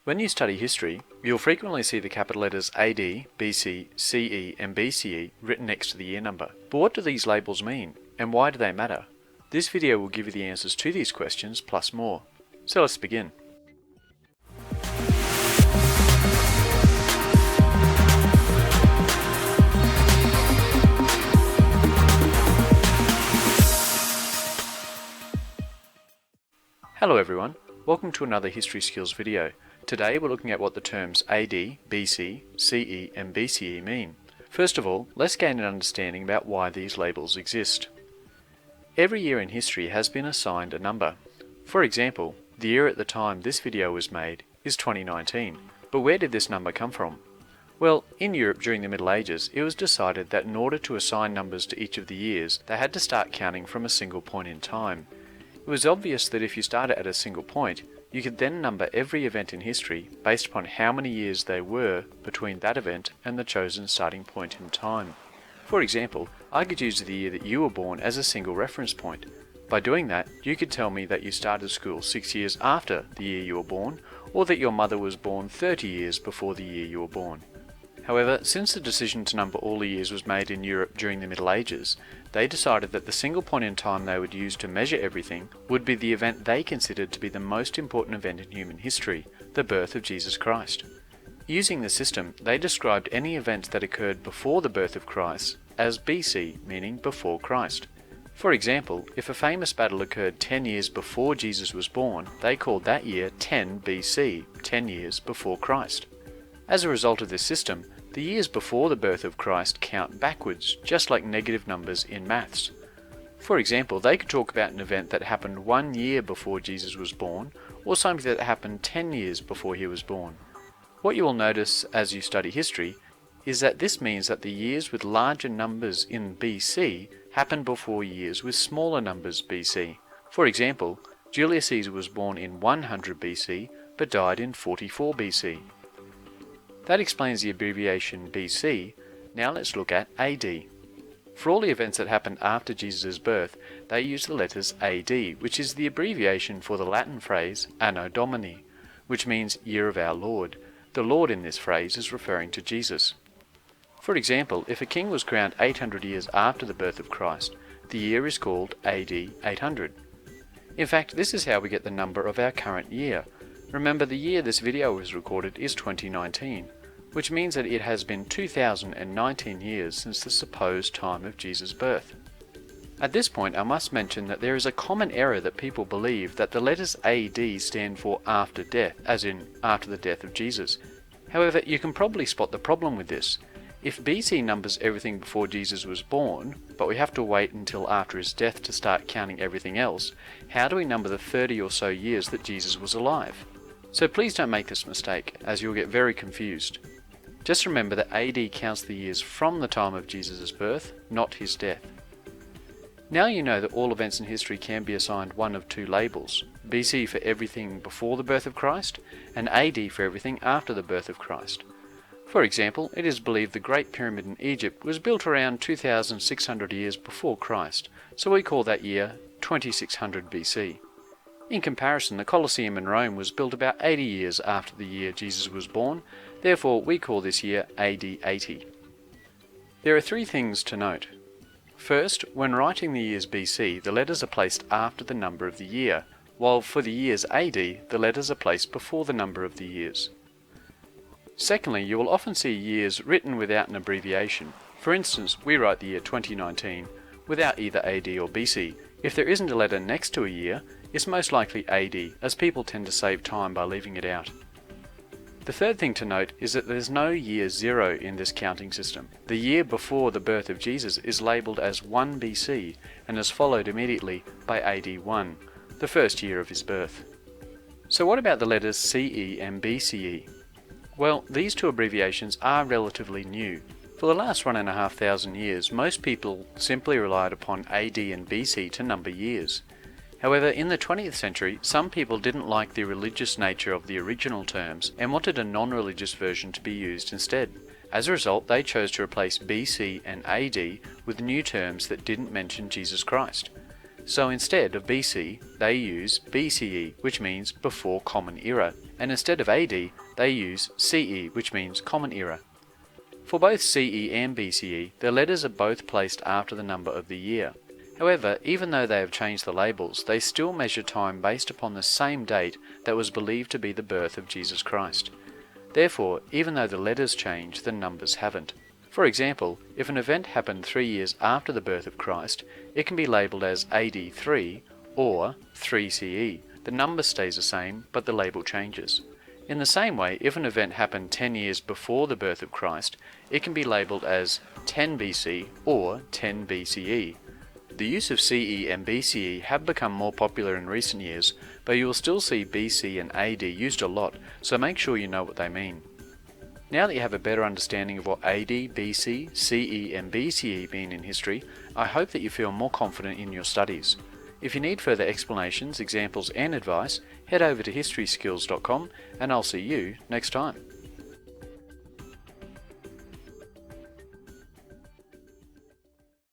When you study history, you'll frequently see the capital letters AD, BC, CE and BCE written next to the year number. But what do these labels mean, and why do they matter? This video will give you the answers to these questions, plus more. So let's begin. Hello everyone, welcome to another History Skills video. Today we're looking at what the terms AD, BC, CE and BCE mean. First of all, let's gain an understanding about why these labels exist. Every year in history has been assigned a number. For example, the year at the time this video was made is 2019. But where did this number come from? Well, in Europe during the Middle Ages, it was decided that in order to assign numbers to each of the years, they had to start counting from a single point in time. It was obvious that if you started at a single point, you could then number every event in history based upon how many years there were between that event and the chosen starting point in time. For example, I could use the year that you were born as a single reference point. By doing that, you could tell me that you started school 6 years after the year you were born, or that your mother was born 30 years before the year you were born. However, since the decision to number all the years was made in Europe during the Middle Ages, they decided that the single point in time they would use to measure everything would be the event they considered to be the most important event in human history, the birth of Jesus Christ. Using the system, they described any event that occurred before the birth of Christ as BC, meaning before Christ. For example, if a famous battle occurred 10 years before Jesus was born, they called that year 10 BC, 10 years before Christ. As a result of this system, the years before the birth of Christ count backwards, just like negative numbers in maths. For example, they could talk about an event that happened 1 year before Jesus was born, or something that happened 10 years before he was born. What you will notice as you study history is that this means that the years with larger numbers in BC happened before years with smaller numbers BC. For example, Julius Caesar was born in 100 BC, but died in 44 BC. That explains the abbreviation BC. Now let's look at AD. For all the events that happened after Jesus' birth, they use the letters AD, which is the abbreviation for the Latin phrase Anno Domini, which means Year of Our Lord. The Lord in this phrase is referring to Jesus. For example, if a king was crowned 800 years after the birth of Christ, the year is called AD 800. In fact, this is how we get the number of our current year. Remember, the year this video was recorded is 2019, which means that it has been 2019 years since the supposed time of Jesus' birth. At this point, I must mention that there is a common error that people believe that the letters AD stand for after death, as in after the death of Jesus. However, you can probably spot the problem with this. If BC numbers everything before Jesus was born, but we have to wait until after his death to start counting everything else, how do we number the 30 or so years that Jesus was alive? So please don't make this mistake, as you'll get very confused. Just remember that AD counts the years from the time of Jesus' birth, not his death. Now you know that all events in history can be assigned one of two labels, BC for everything before the birth of Christ, and AD for everything after the birth of Christ. For example, it is believed the Great Pyramid in Egypt was built around 2,600 years before Christ, so we call that year 2600 BC. In comparison, the Colosseum in Rome was built about 80 years after the year Jesus was born, therefore we call this year AD 80. There are three things to note. First, when writing the years BC, the letters are placed after the number of the year, while for the years AD, the letters are placed before the number of the years. Secondly, you will often see years written without an abbreviation. For instance, we write the year 2019 without either AD or BC. If there isn't a letter next to a year, it's most likely AD, as people tend to save time by leaving it out. The third thing to note is that there's no year 0 in this counting system. The year before the birth of Jesus is labelled as 1 BC and is followed immediately by AD 1, the first year of his birth. So what about the letters CE and BCE? Well, these two abbreviations are relatively new. For the last 1,500 years, most people simply relied upon AD and BC to number years. However, in the 20th century, some people didn't like the religious nature of the original terms and wanted a non-religious version to be used instead. As a result, they chose to replace BC and AD with new terms that didn't mention Jesus Christ. So instead of BC, they use BCE, which means before Common Era, and instead of AD, they use CE, which means Common Era. For both CE and BCE, the letters are both placed after the number of the year. However, even though they have changed the labels, they still measure time based upon the same date that was believed to be the birth of Jesus Christ. Therefore, even though the letters change, the numbers haven't. For example, if an event happened 3 years after the birth of Christ, it can be labelled as AD 3 or 3 CE. The number stays the same, but the label changes. In the same way, if an event happened 10 years before the birth of Christ, it can be labelled as 10 BC or 10 BCE. The use of CE and BCE have become more popular in recent years, but you will still see BC and AD used a lot, so make sure you know what they mean. Now that you have a better understanding of what AD, BC, CE and BCE mean in history, I hope that you feel more confident in your studies. If you need further explanations, examples and advice, head over to historyskills.com and I'll see you next time.